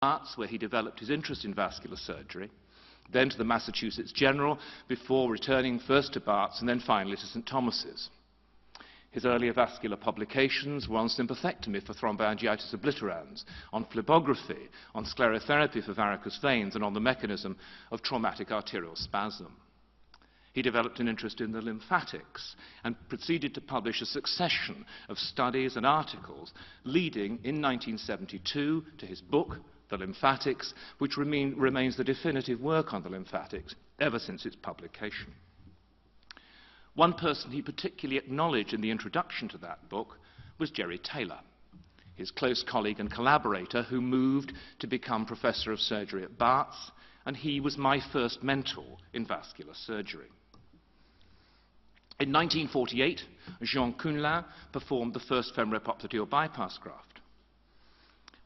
Barts, where he developed his interest in vascular surgery, then to the Massachusetts General, before returning first to Barts and then finally to St. Thomas's. His earlier vascular publications were on sympathectomy for thromboangiitis obliterans, on phlebography, on sclerotherapy for varicose veins, and on the mechanism of traumatic arterial spasm. He developed an interest in the lymphatics and proceeded to publish a succession of studies and articles, leading in 1972 to his book, The Lymphatics, which remains the definitive work on the lymphatics ever since its publication. One person he particularly acknowledged in the introduction to that book was Jerry Taylor, his close colleague and collaborator who moved to become professor of surgery at Barts, and he was my first mentor in vascular surgery. In 1948, Jean Cunelin performed the first femoropopliteal bypass graft.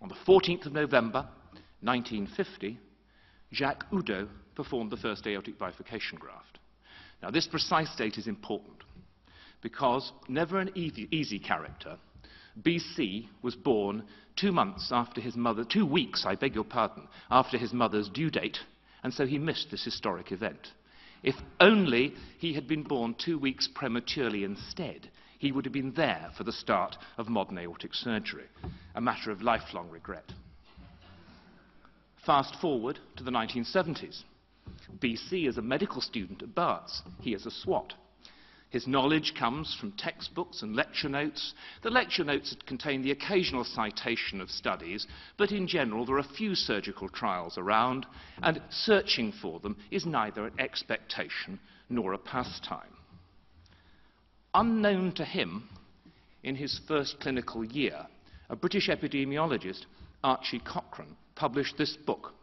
On the 14th of November, 1950, Jacques Oudot performed the first aortic bifurcation graft. Now, this precise date is important because, never an easy character, BC was born 2 weeks after his mother's due date, and so he missed this historic event. If only he had been born 2 weeks prematurely instead, he would have been there for the start of modern aortic surgery, a matter of lifelong regret. Fast forward to the 1970s. BC is a medical student at Barts. He is a SWAT. His knowledge comes from textbooks and lecture notes. The lecture notes contain the occasional citation of studies, but in general there are few surgical trials around, and searching for them is neither an expectation nor a pastime. Unknown to him, in his first clinical year, a British epidemiologist, Archie Cochrane, published this book.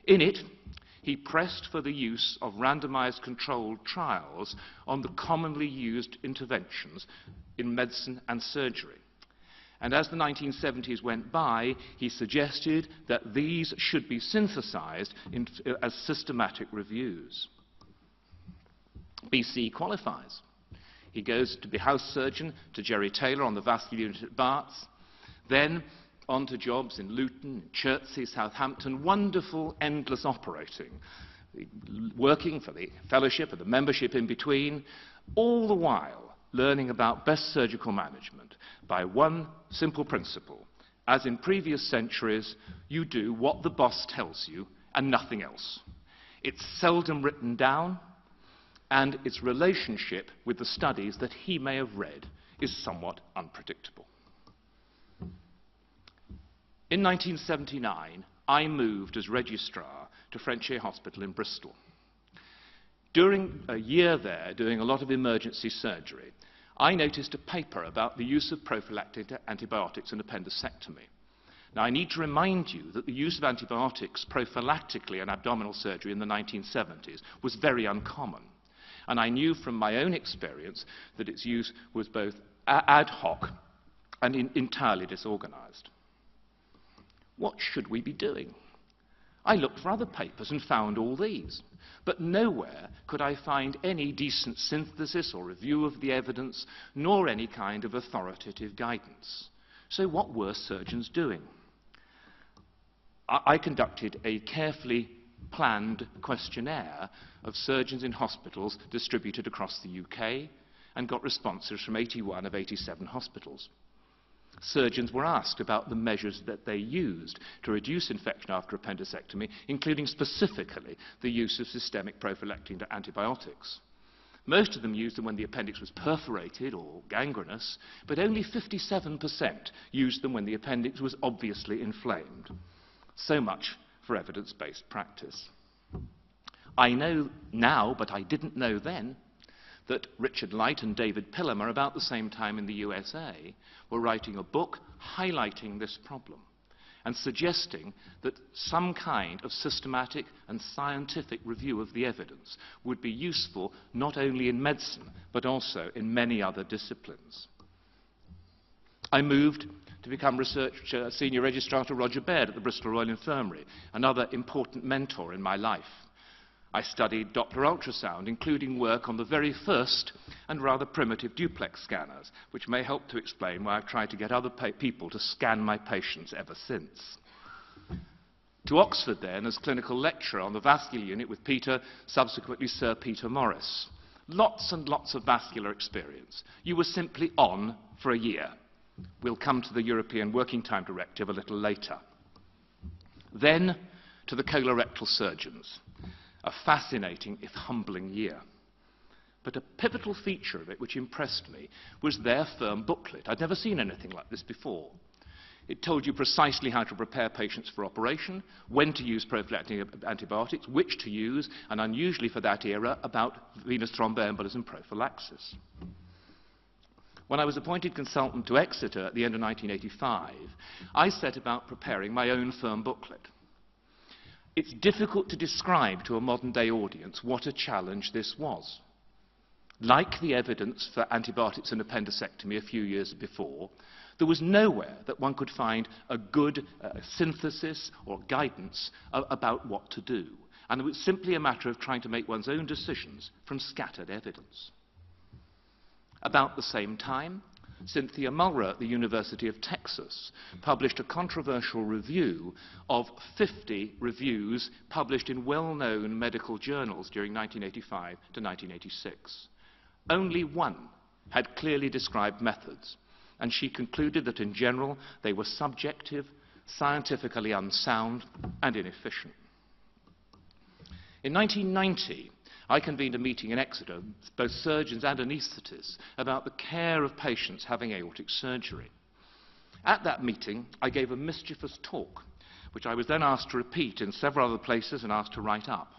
In it, he pressed for the use of randomized controlled trials on the commonly used interventions in medicine and surgery. And as the 1970s went by, he suggested that these should be synthesized as systematic reviews. BC qualifies. He goes to be house surgeon to Jerry Taylor on the vascular unit at Barts, then on to jobs in Luton, Chertsey, Southampton, wonderful, endless operating, working for the fellowship and the membership in between, all the while learning about best surgical management by one simple principle. As in previous centuries, you do what the boss tells you and nothing else. It's seldom written down, and its relationship with the studies that he may have read is somewhat unpredictable. In 1979, I moved as registrar to Frenchay Hospital in Bristol. During a year there, doing a lot of emergency surgery, I noticed a paper about the use of prophylactic antibiotics in appendicectomy. Now, I need to remind you that the use of antibiotics prophylactically in abdominal surgery in the 1970s was very uncommon. And I knew from my own experience that its use was both ad hoc and entirely disorganized. What should we be doing? I looked for other papers and found all these, but nowhere could I find any decent synthesis or review of the evidence, nor any kind of authoritative guidance. So what were surgeons doing? I conducted a carefully planned questionnaire of surgeons in hospitals distributed across the UK and got responses from 81 of 87 hospitals. Surgeons were asked about the measures that they used to reduce infection after appendicectomy, including specifically the use of systemic prophylactic antibiotics. Most of them used them when the appendix was perforated or gangrenous, but only 57% used them when the appendix was obviously inflamed. So much for evidence-based practice. I know now, but I didn't know then, that Richard Light and David Pillamar, about the same time in the USA, were writing a book highlighting this problem and suggesting that some kind of systematic and scientific review of the evidence would be useful not only in medicine, but also in many other disciplines. I moved to become senior registrar to Roger Baird at the Bristol Royal Infirmary, another important mentor in my life. I studied Doppler ultrasound, including work on the very first and rather primitive duplex scanners, which may help to explain why I've tried to get other people to scan my patients ever since. to Oxford then as clinical lecturer on the vascular unit with Peter, subsequently Sir Peter Morris. Lots and lots of vascular experience. You were simply on for a year. We'll come to the European Working Time Directive a little later. Then to the colorectal surgeons. A fascinating, if humbling, year. But a pivotal feature of it which impressed me was their firm booklet. I'd never seen anything like this before. It told you precisely how to prepare patients for operation, when to use prophylactic antibiotics, which to use, and unusually for that era, about venous thromboembolism prophylaxis. When I was appointed consultant to Exeter at the end of 1985, I set about preparing my own firm booklet. It's difficult to describe to a modern-day audience what a challenge this was. Like the evidence for antibiotics and appendicectomy a few years before, there was nowhere that one could find a good synthesis or guidance about what to do. And it was simply a matter of trying to make one's own decisions from scattered evidence. About the same time, Cynthia Mulrer at the University of Texas published a controversial review of 50 reviews published in well-known medical journals during 1985 to 1986. Only one had clearly described methods, and she concluded that in general they were subjective, scientifically unsound, and inefficient. In 1990, I convened a meeting in Exeter, both surgeons and anaesthetists, about the care of patients having aortic surgery. At that meeting, I gave a mischievous talk, which I was then asked to repeat in several other places and asked to write up.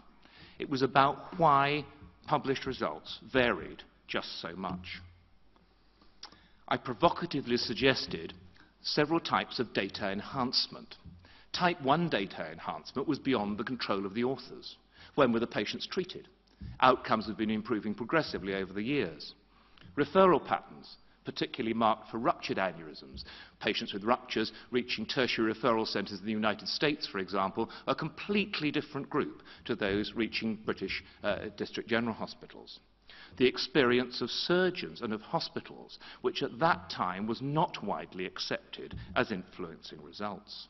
It was about why published results varied just so much. I provocatively suggested several types of data enhancement. Type 1 data enhancement was beyond the control of the authors. When were the patients treated? Outcomes have been improving progressively over the years. Referral patterns, particularly marked for ruptured aneurysms. Patients with ruptures reaching tertiary referral centres in the United States, for example, are a completely different group to those reaching British district general hospitals. The experience of surgeons and of hospitals, which at that time was not widely accepted as influencing results.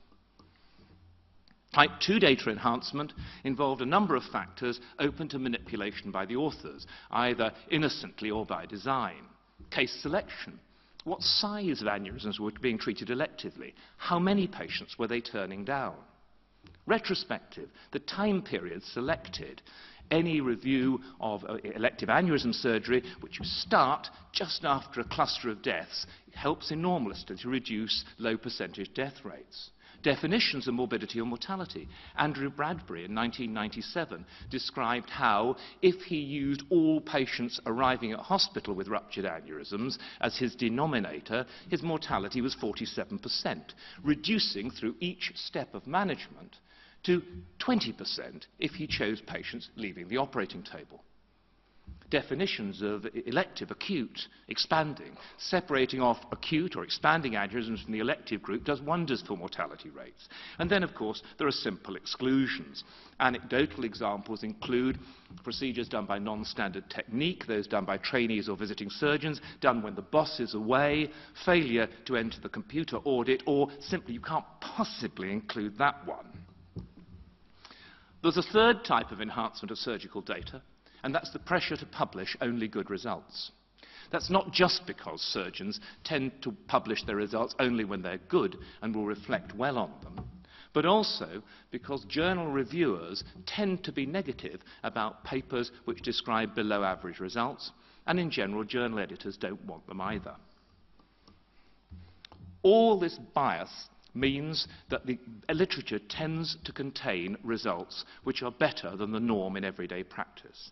Type 2 data enhancement involved a number of factors open to manipulation by the authors, either innocently or by design. Case selection. What size of aneurysms were being treated electively? How many patients were they turning down? Retrospective. The time period selected. Any review of elective aneurysm surgery, which you start just after a cluster of deaths, helps enormously to reduce low percentage death rates. Definitions of morbidity or mortality. Andrew Bradbury in 1997 described how, if he used all patients arriving at hospital with ruptured aneurysms as his denominator, his mortality was 47%, reducing through each step of management to 20% if he chose patients leaving the operating table. Definitions of elective, acute, expanding, separating off acute or expanding aneurysms from the elective group does wonders for mortality rates. And then, of course, there are simple exclusions. Anecdotal examples include procedures done by non-standard technique, those done by trainees or visiting surgeons, done when the boss is away, failure to enter the computer audit, or simply you can't possibly include that one. There's a third type of enhancement of surgical data, and that's the pressure to publish only good results. That's not just because surgeons tend to publish their results only when they're good and will reflect well on them, but also because journal reviewers tend to be negative about papers which describe below average results, and in general journal editors don't want them either. All this bias means that the literature tends to contain results which are better than the norm in everyday practice.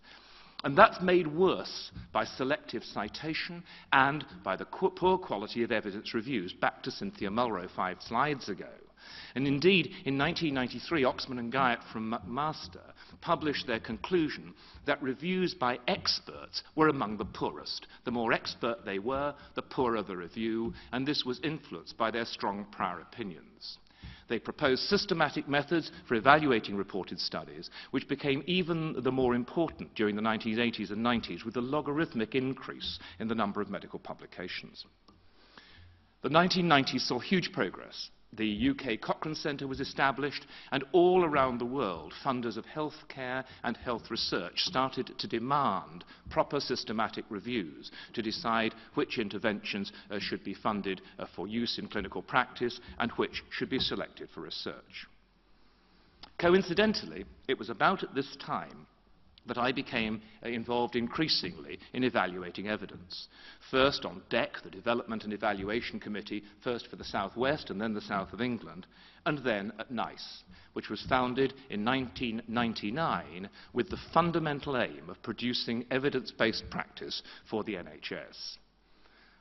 And that's made worse by selective citation and by the poor quality of evidence reviews, back to Cynthia Mulrer 5 slides ago. And indeed, in 1993, Oxman and Guyot from McMaster published their conclusion that reviews by experts were among the poorest. The more expert they were, the poorer the review, and this was influenced by their strong prior opinions. They proposed systematic methods for evaluating reported studies, which became even the more important during the 1980s and 90s, with a logarithmic increase in the number of medical publications. The 1990s saw huge progress. The UK Cochrane Centre was established, and all around the world, funders of healthcare and health research started to demand proper systematic reviews to decide which interventions should be funded for use in clinical practice and which should be selected for research. Coincidentally, it was about at this time that I became involved increasingly in evaluating evidence. First on DEC, the Development and Evaluation Committee, first for the South West and then the South of England, and then at NICE, which was founded in 1999 with the fundamental aim of producing evidence-based practice for the NHS.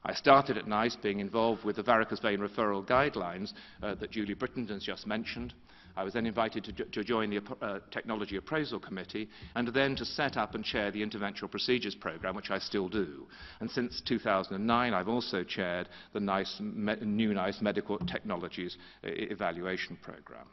I started at NICE being involved with the varicose vein referral guidelines that Julie Britton has just mentioned. I was then invited to join the Technology Appraisal Committee and then to set up and chair the Interventional Procedures Programme, which I still do. And since 2009, I've also chaired the new NICE Medical Technologies Evaluation Programme.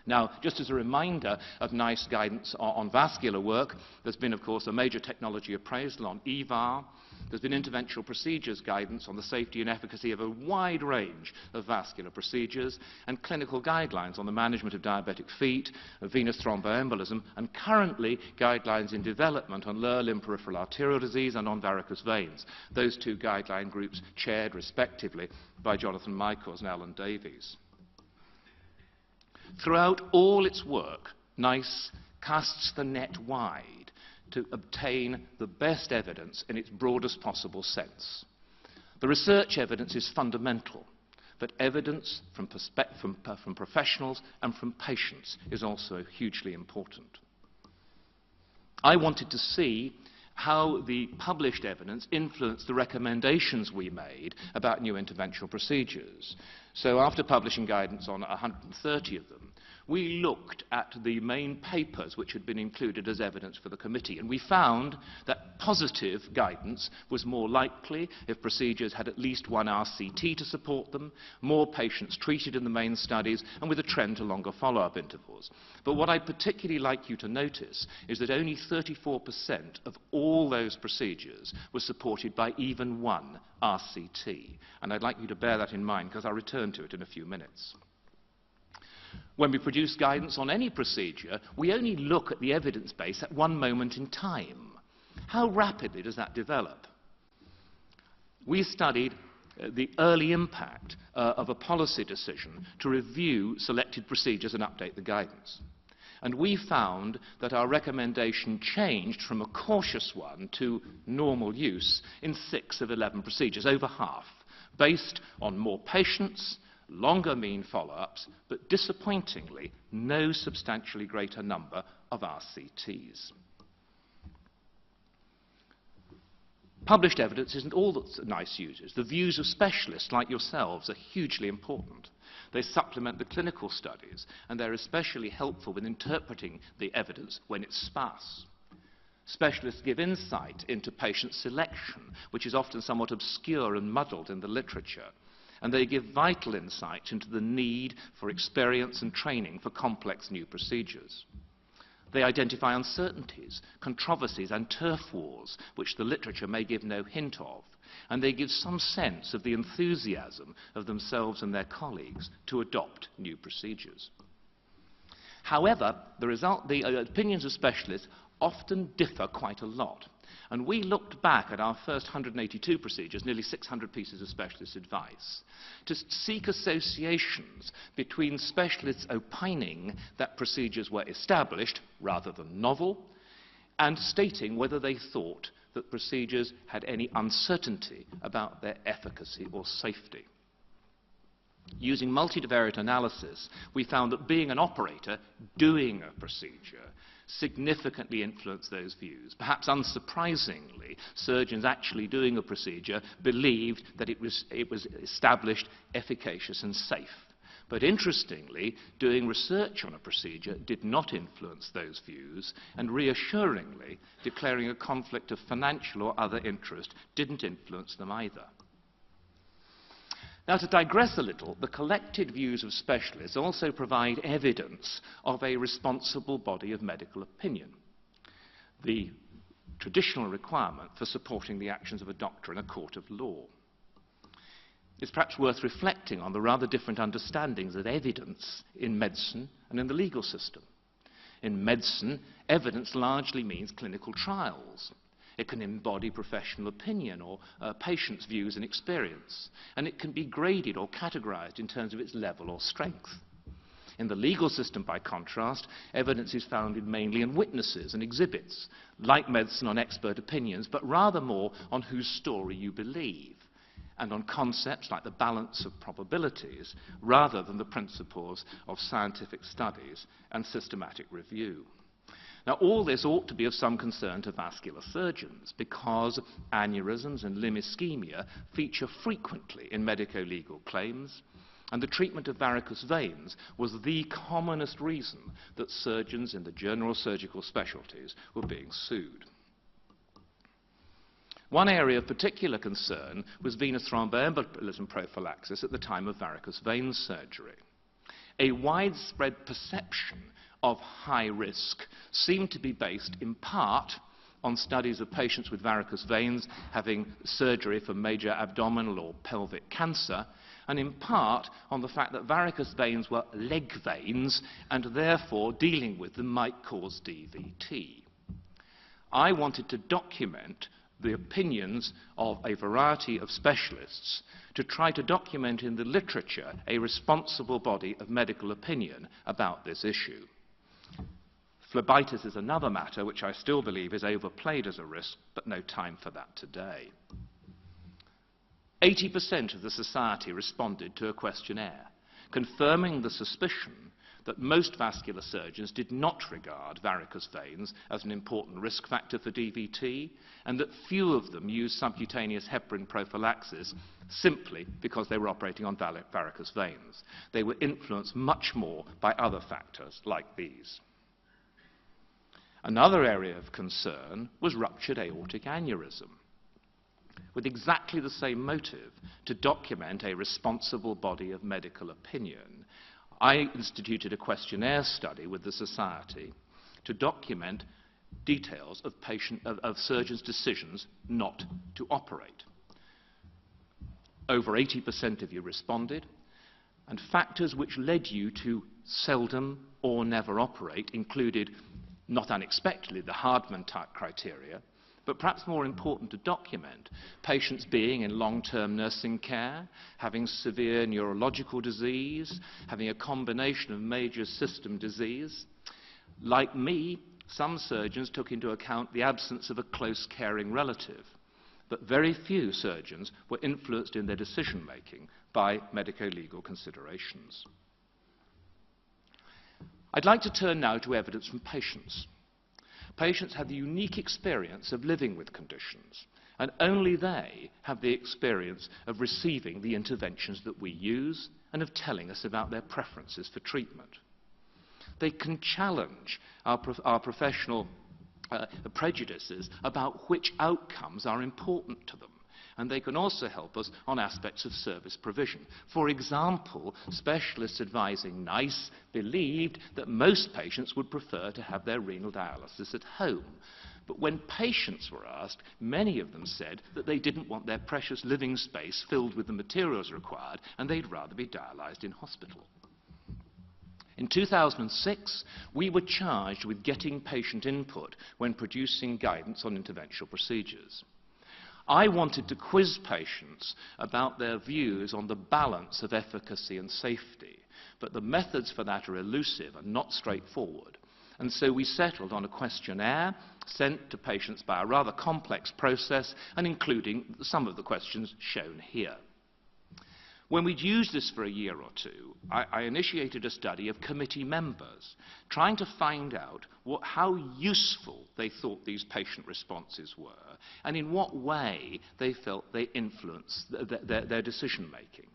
Now, just as a reminder of NICE guidance on vascular work, there's been, of course, a major technology appraisal on EVAR. There's been interventional procedures guidance on the safety and efficacy of a wide range of vascular procedures, and clinical guidelines on the management of diabetic feet, of venous thromboembolism, and currently guidelines in development on lower limb peripheral arterial disease and on varicose veins. Those two guideline groups chaired respectively by Jonathan Michaels and Alan Davies. Throughout all its work, NICE casts the net wide to obtain the best evidence in its broadest possible sense. The research evidence is fundamental, but evidence from professionals and from patients is also hugely important. I wanted to see how the published evidence influenced the recommendations we made about new interventional procedures. So after publishing guidance on 130 of them, we looked at the main papers which had been included as evidence for the committee, and we found that positive guidance was more likely if procedures had at least one RCT to support them, more patients treated in the main studies, and with a trend to longer follow-up intervals. But what I'd particularly like you to notice is that only 34% of all those procedures were supported by even one RCT. And I'd like you to bear that in mind, because I'll return to it in a few minutes. When we produce guidance on any procedure, we only look at the evidence base at one moment in time. How rapidly does that develop? We studied the early impact of a policy decision to review selected procedures and update the guidance. And we found that our recommendation changed from a cautious one to normal use in 6 of 11 procedures, over half, based on more patients, longer mean follow-ups, but disappointingly, no substantially greater number of RCTs. Published evidence isn't all that NICE uses. The views of specialists like yourselves are hugely important. They supplement the clinical studies, and they're especially helpful in interpreting the evidence when it's sparse. Specialists give insight into patient selection, which is often somewhat obscure and muddled in the literature. And they give vital insight into the need for experience and training for complex new procedures. They identify uncertainties, controversies, and turf wars, which the literature may give no hint of. And they give some sense of the enthusiasm of themselves and their colleagues to adopt new procedures. However, the opinions of specialists often differ quite a lot. And we looked back at our first 182 procedures, nearly 600 pieces of specialist advice, to seek associations between specialists opining that procedures were established rather than novel, and stating whether they thought that procedures had any uncertainty about their efficacy or safety. Using multivariate analysis, we found that being an operator doing a procedure significantly influenced those views. Perhaps unsurprisingly, surgeons actually doing a procedure believed that it was established, efficacious and safe. But interestingly, doing research on a procedure did not influence those views, and reassuringly, declaring a conflict of financial or other interest didn't influence them either. Now, to digress a little, the collected views of specialists also provide evidence of a responsible body of medical opinion, the traditional requirement for supporting the actions of a doctor in a court of law. it's perhaps worth reflecting on the rather different understandings of evidence in medicine and in the legal system. In medicine, evidence largely means clinical trials. It can embody professional opinion or patients' views and experience, and it can be graded or categorized in terms of its level or strength. In the legal system, by contrast, evidence is founded mainly on witnesses and exhibits, like medicine on expert opinions, but rather more on whose story you believe, and on concepts like the balance of probabilities, rather than the principles of scientific studies and systematic review. Now, all this ought to be of some concern to vascular surgeons, because aneurysms and limb ischemia feature frequently in medico-legal claims, and the treatment of varicose veins was the commonest reason that surgeons in the general surgical specialties were being sued. One area of particular concern was venous thromboembolism prophylaxis at the time of varicose vein surgery. A widespread perception of high risk seemed to be based in part on studies of patients with varicose veins having surgery for major abdominal or pelvic cancer, and in part on the fact that varicose veins were leg veins and therefore dealing with them might cause DVT. I wanted to document the opinions of a variety of specialists to try to document in the literature a responsible body of medical opinion about this issue. Phlebitis is another matter which I still believe is overplayed as a risk, but no time for that today. 80% of the society responded to a questionnaire, confirming the suspicion that most vascular surgeons did not regard varicose veins as an important risk factor for DVT, and that few of them used subcutaneous heparin prophylaxis simply because they were operating on varicose veins. They were influenced much more by other factors like these. Another area of concern was ruptured aortic aneurysm, with exactly the same motive, to document a responsible body of medical opinion. I instituted a questionnaire study with the Society to document details of surgeons' decisions not to operate. Over 80% of you responded, and factors which led you to seldom or never operate included, not unexpectedly, the Hardman type criteria, but perhaps more important to document, patients being in long-term nursing care, having severe neurological disease, having a combination of major system disease. Like me, some surgeons took into account the absence of a close caring relative, but very few surgeons were influenced in their decision-making by medico-legal considerations. I'd like to turn now to evidence from patients. Patients have the unique experience of living with conditions, and only they have the experience of receiving the interventions that we use and of telling us about their preferences for treatment. They can challenge our professional prejudices about which outcomes are important to them, and they can also help us on aspects of service provision. For example, specialists advising NICE believed that most patients would prefer to have their renal dialysis at home. But when patients were asked, many of them said that they didn't want their precious living space filled with the materials required, and they'd rather be dialysed in hospital. In 2006, we were charged with getting patient input when producing guidance on interventional procedures. I wanted to quiz patients about their views on the balance of efficacy and safety, but the methods for that are elusive and not straightforward. And so we settled on a questionnaire sent to patients by a rather complex process, and including some of the questions shown here. When we'd used this for a year or two, I initiated a study of committee members, trying to find out how useful they thought these patient responses were, and in what way they felt they influenced their decision-making.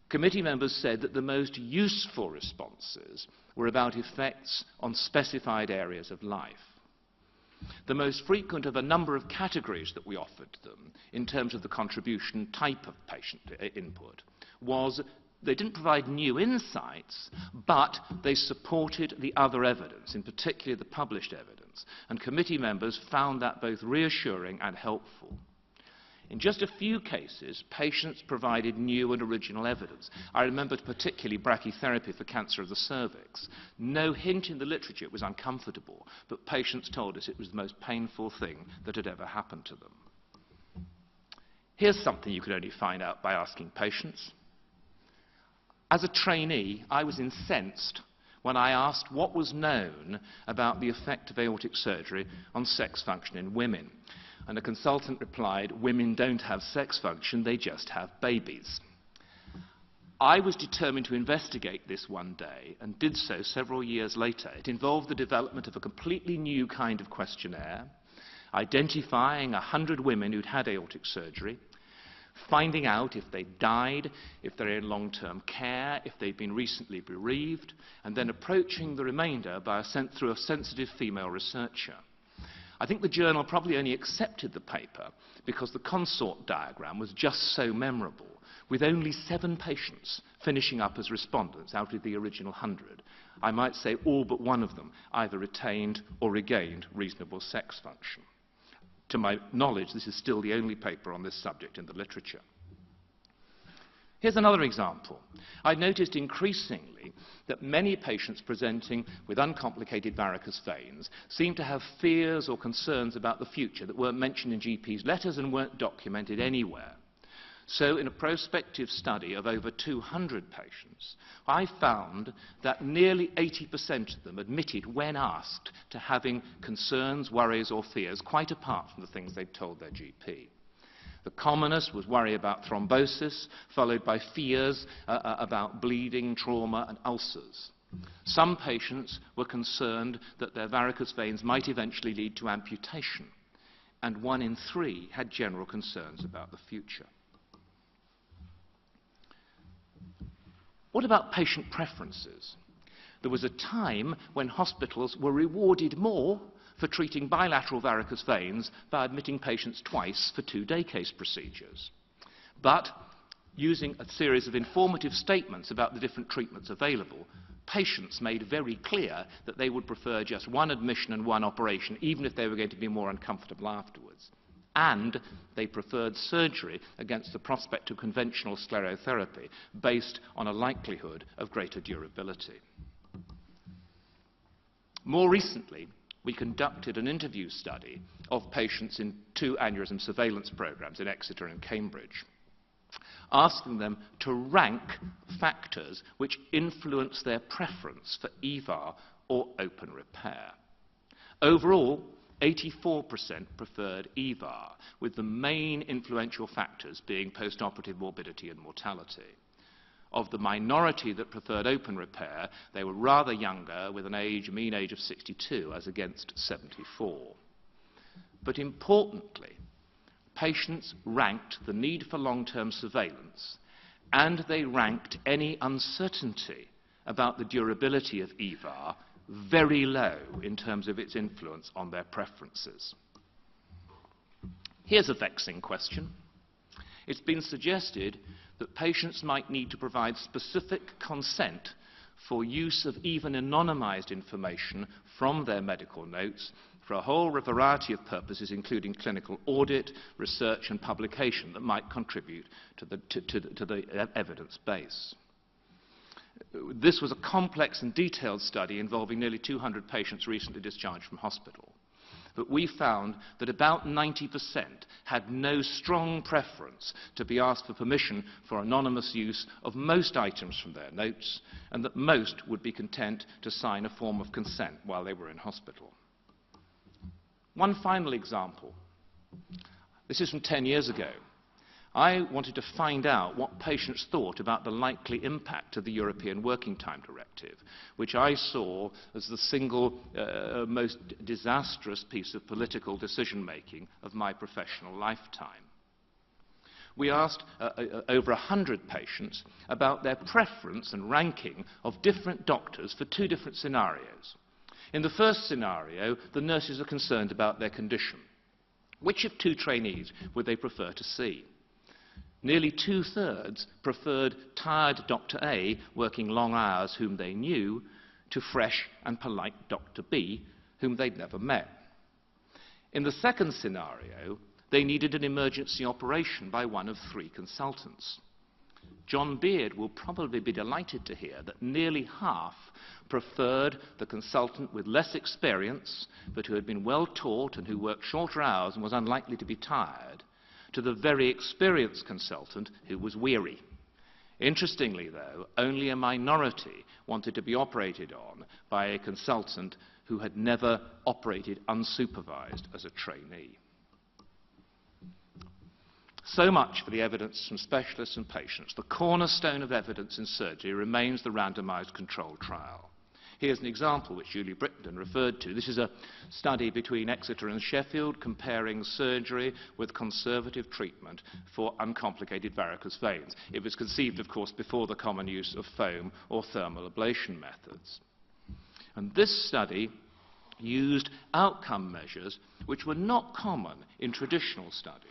Committee members said that the most useful responses were about effects on specified areas of life. The most frequent of a number of categories that we offered them in terms of the contribution type of patient input was they didn't provide new insights, but they supported the other evidence, in particular the published evidence, and committee members found that both reassuring and helpful. In just a few cases, patients provided new and original evidence. I remember particularly brachytherapy for cancer of the cervix. No hint in the literature it was uncomfortable, but patients told us it was the most painful thing that had ever happened to them. Here's something you could only find out by asking patients. As a trainee, I was incensed when I asked what was known about the effect of aortic surgery on sex function in women. And a consultant replied, women don't have sex function, they just have babies. I was determined to investigate this one day and did so several years later. It involved the development of a completely new kind of questionnaire, identifying 100 women who'd had aortic surgery, finding out if they died, if they're in long-term care, if they'd been recently bereaved, and then approaching the remainder through a sensitive female researcher. I think the journal probably only accepted the paper because the consort diagram was just so memorable, with only 7 patients finishing up as respondents out of the original 100. I might say all but one of them either retained or regained reasonable sex function. To my knowledge, this is still the only paper on this subject in the literature. Here's another example. I noticed increasingly that many patients presenting with uncomplicated varicose veins seem to have fears or concerns about the future that weren't mentioned in GPs' letters and weren't documented anywhere. So in a prospective study of over 200 patients, I found that nearly 80% of them admitted when asked to having concerns, worries or fears quite apart from the things they'd told their GP. The commonest was worry about thrombosis, followed by fears about bleeding, trauma and ulcers. Some patients were concerned that their varicose veins might eventually lead to amputation, and 1 in 3 had general concerns about the future. What about patient preferences? There was a time when hospitals were rewarded more for treating bilateral varicose veins by admitting patients twice for 2 day case procedures. But using a series of informative statements about the different treatments available, patients made very clear that they would prefer just 1 admission and 1 operation, even if they were going to be more uncomfortable afterwards. And they preferred surgery against the prospect of conventional sclerotherapy based on a likelihood of greater durability. More recently, we conducted an interview study of patients in 2 aneurysm surveillance programs in Exeter and Cambridge, asking them to rank factors which influence their preference for EVAR or open repair. Overall, 84% preferred EVAR, with the main influential factors being postoperative morbidity and mortality. Of the minority that preferred open repair, they were rather younger, with a mean age of 62 as against 74. But importantly, patients ranked the need for long-term surveillance, and they ranked any uncertainty about the durability of EVAR very low in terms of its influence on their preferences. Here's a vexing question. It's been suggested that patients might need to provide specific consent for use of even anonymized information from their medical notes for a whole variety of purposes, including clinical audit, research and publication that might contribute to the evidence base. This was a complex and detailed study involving nearly 200 patients recently discharged from hospital. But we found that about 90% had no strong preference to be asked for permission for anonymous use of most items from their notes, and that most would be content to sign a form of consent while they were in hospital. One final example. This is from 10 years ago. I wanted to find out what patients thought about the likely impact of the European Working Time Directive, which I saw as the single most disastrous piece of political decision-making of my professional lifetime. We asked over 100 patients about their preference and ranking of different doctors for 2 different scenarios. In the first scenario, the nurses are concerned about their condition. Which of 2 trainees would they prefer to see? Nearly 2/3 preferred tired Dr. A working long hours whom they knew to fresh and polite Dr. B whom they'd never met. In the second scenario, they needed an emergency operation by one of 3 consultants. John Beard will probably be delighted to hear that nearly half preferred the consultant with less experience, but who had been well taught and who worked shorter hours and was unlikely to be tired, to the very experienced consultant who was weary. Interestingly, though, only a minority wanted to be operated on by a consultant who had never operated unsupervised as a trainee. So much for the evidence from specialists and patients. The cornerstone of evidence in surgery remains the randomized controlled trial. Here's an example which Julie Britton referred to. This is a study between Exeter and Sheffield comparing surgery with conservative treatment for uncomplicated varicose veins. It was conceived, of course, before the common use of foam or thermal ablation methods. And this study used outcome measures which were not common in traditional studies.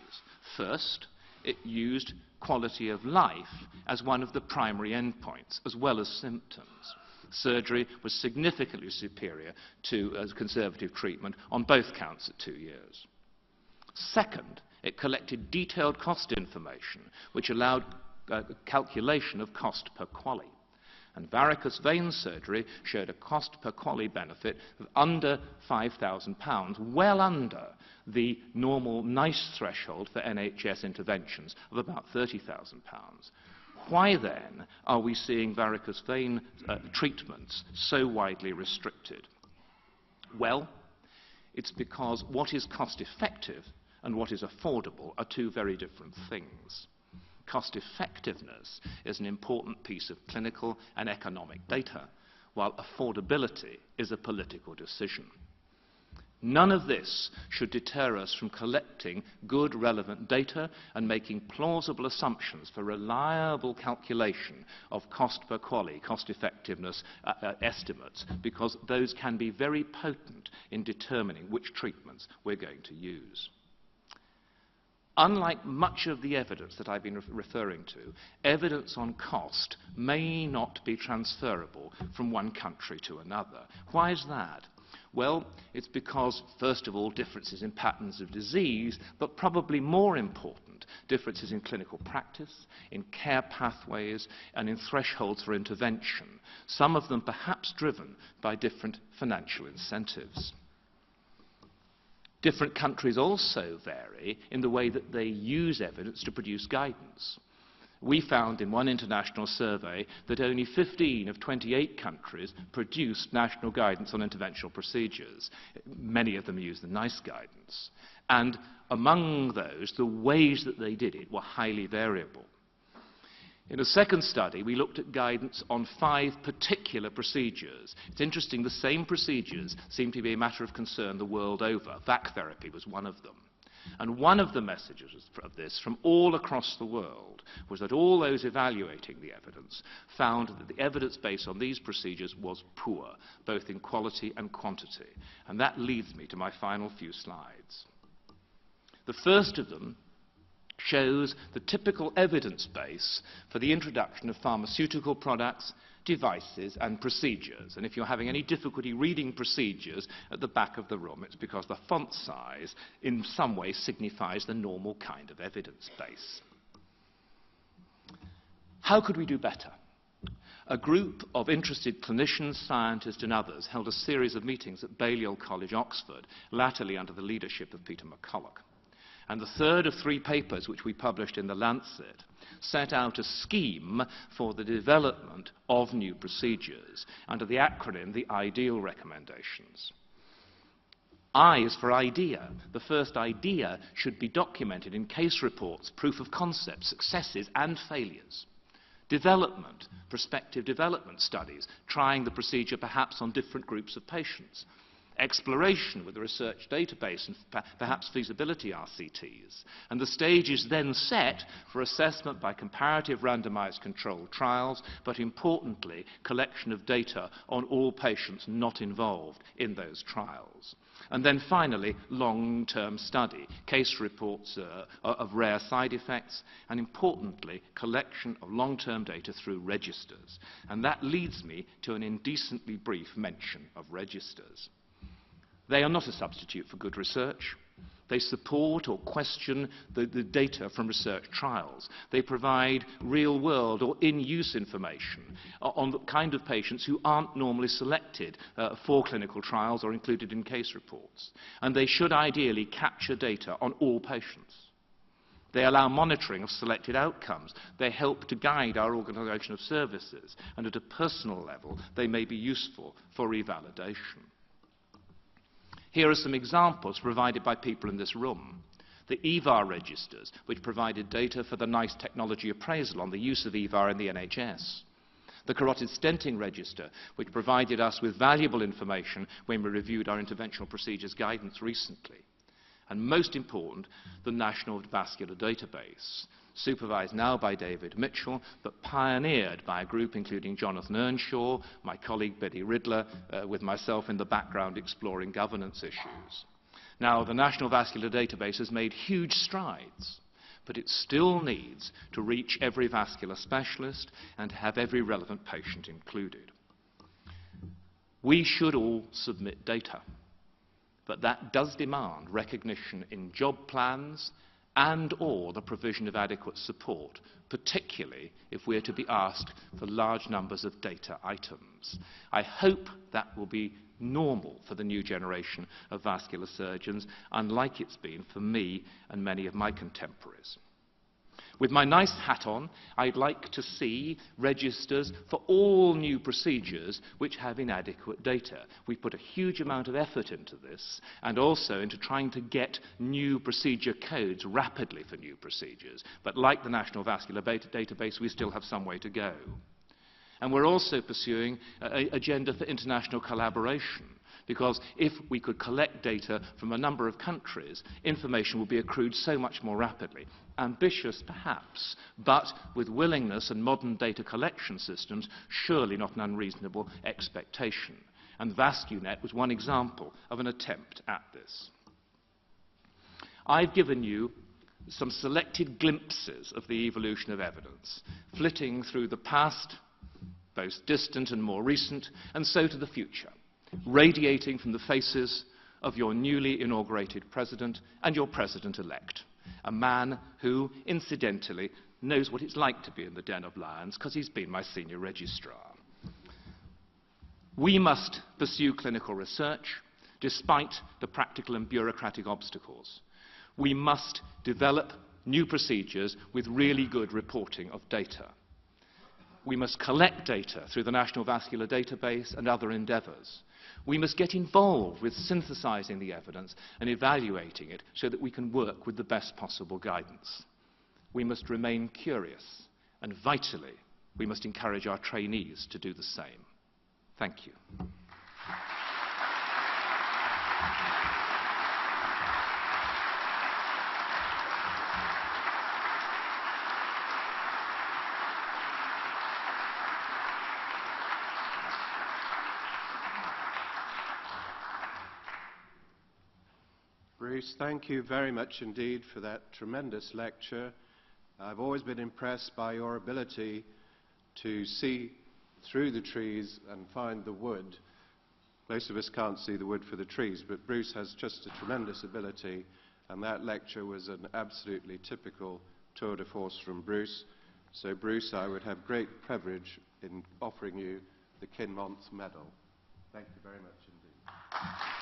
First, it used quality of life as one of the primary endpoints, as well as symptoms. Surgery was significantly superior to conservative treatment on both counts at 2 years. Second, it collected detailed cost information, which allowed calculation of cost per qualy. And varicose vein surgery showed a cost per qualy benefit of under £5,000, well under the normal NICE threshold for NHS interventions of about £30,000. Why then are we seeing varicose vein treatments so widely restricted? Well, it's because what is cost effective and what is affordable are 2 very different things. Cost effectiveness is an important piece of clinical and economic data, while affordability is a political decision. None of this should deter us from collecting good, relevant data and making plausible assumptions for reliable calculation of cost per qualy, cost effectiveness estimates, because those can be very potent in determining which treatments we're going to use. Unlike much of the evidence that I've been referring to, evidence on cost may not be transferable from one country to another. Why is that? Well, it's because, first of all, differences in patterns of disease, but probably more important, differences in clinical practice, in care pathways, and in thresholds for intervention, some of them perhaps driven by different financial incentives. Different countries also vary in the way that they use evidence to produce guidance. We found in one international survey that only 15 of 28 countries produced national guidance on interventional procedures. Many of them used the NICE guidance. And among those, the ways that they did it were highly variable. In a second study, we looked at guidance on 5 particular procedures. It's interesting, the same procedures seem to be a matter of concern the world over. VAC therapy was one of them. And one of the messages of this from all across the world was that all those evaluating the evidence found that the evidence base on these procedures was poor, both in quality and quantity. And that leads me to my final few slides. The first of them shows the typical evidence base for the introduction of pharmaceutical products, devices and procedures. And if you're having any difficulty reading procedures at the back of the room, it's because the font size in some way signifies the normal kind of evidence base. How could we do better? A group of interested clinicians, scientists and others held a series of meetings at Balliol College, Oxford, latterly under the leadership of Peter McCulloch. And the third of 3 papers which we published in The Lancet set out a scheme for the development of new procedures under the acronym the IDEAL recommendations. I is for idea. The first idea should be documented in case reports, proof of concept, successes and failures. Development, prospective development studies, trying the procedure perhaps on different groups of patients. Exploration with a research database and perhaps feasibility RCTs. And the stage is then set for assessment by comparative randomized controlled trials, but importantly, collection of data on all patients not involved in those trials. And then finally, long-term study, case reports of rare side effects, and importantly, collection of long-term data through registers. And that leads me to an indecently brief mention of registers. They are not a substitute for good research. They support or question the data from research trials. They provide real-world or in-use information on the kind of patients who aren't normally selected for clinical trials or included in case reports. And they should ideally capture data on all patients. They allow monitoring of selected outcomes. They help to guide our organisation of services. And at a personal level, they may be useful for revalidation. Here are some examples provided by people in this room. The EVAR registers, which provided data for the NICE technology appraisal on the use of EVAR in the NHS. The carotid stenting register, which provided us with valuable information when we reviewed our interventional procedures guidance recently. And most important, the National Vascular Database, supervised now by David Mitchell, but pioneered by a group including Jonathan Earnshaw, my colleague Betty Ridler, with myself in the background exploring governance issues. Now, the National Vascular Database has made huge strides, but it still needs to reach every vascular specialist and to have every relevant patient included. We should all submit data, but that does demand recognition in job plans and/or the provision of adequate support, particularly if we're to be asked for large numbers of data items. I hope that will be normal for the new generation of vascular surgeons, unlike it's been for me and many of my contemporaries. With my NICE hat on, I'd like to see registers for all new procedures which have inadequate data. We've put a huge amount of effort into this and also into trying to get new procedure codes rapidly for new procedures. But like the National Vascular Database, we still have some way to go. And we're also pursuing an agenda for international collaboration, because if we could collect data from a number of countries, information would be accrued so much more rapidly. Ambitious, perhaps, but with willingness and modern data collection systems, surely not an unreasonable expectation. And VascuNet was one example of an attempt at this. I've given you some selected glimpses of the evolution of evidence, flitting through the past, both distant and more recent, and so to the future, radiating from the faces of your newly inaugurated president and your president-elect, a man who, incidentally, knows what it's like to be in the den of lions because he's been my senior registrar. We must pursue clinical research despite the practical and bureaucratic obstacles. We must develop new procedures with really good reporting of data. We must collect data through the National Vascular Database and other endeavours. We must get involved with synthesizing the evidence and evaluating it so that we can work with the best possible guidance. We must remain curious, and vitally, we must encourage our trainees to do the same. Thank you. Bruce, thank you very much indeed for that tremendous lecture. I've always been impressed by your ability to see through the trees and find the wood. Most of us can't see the wood for the trees, but Bruce has just a tremendous ability, and that lecture was an absolutely typical tour de force from Bruce. So Bruce, I would have great privilege in offering you the Kinmonth Medal. Thank you very much indeed.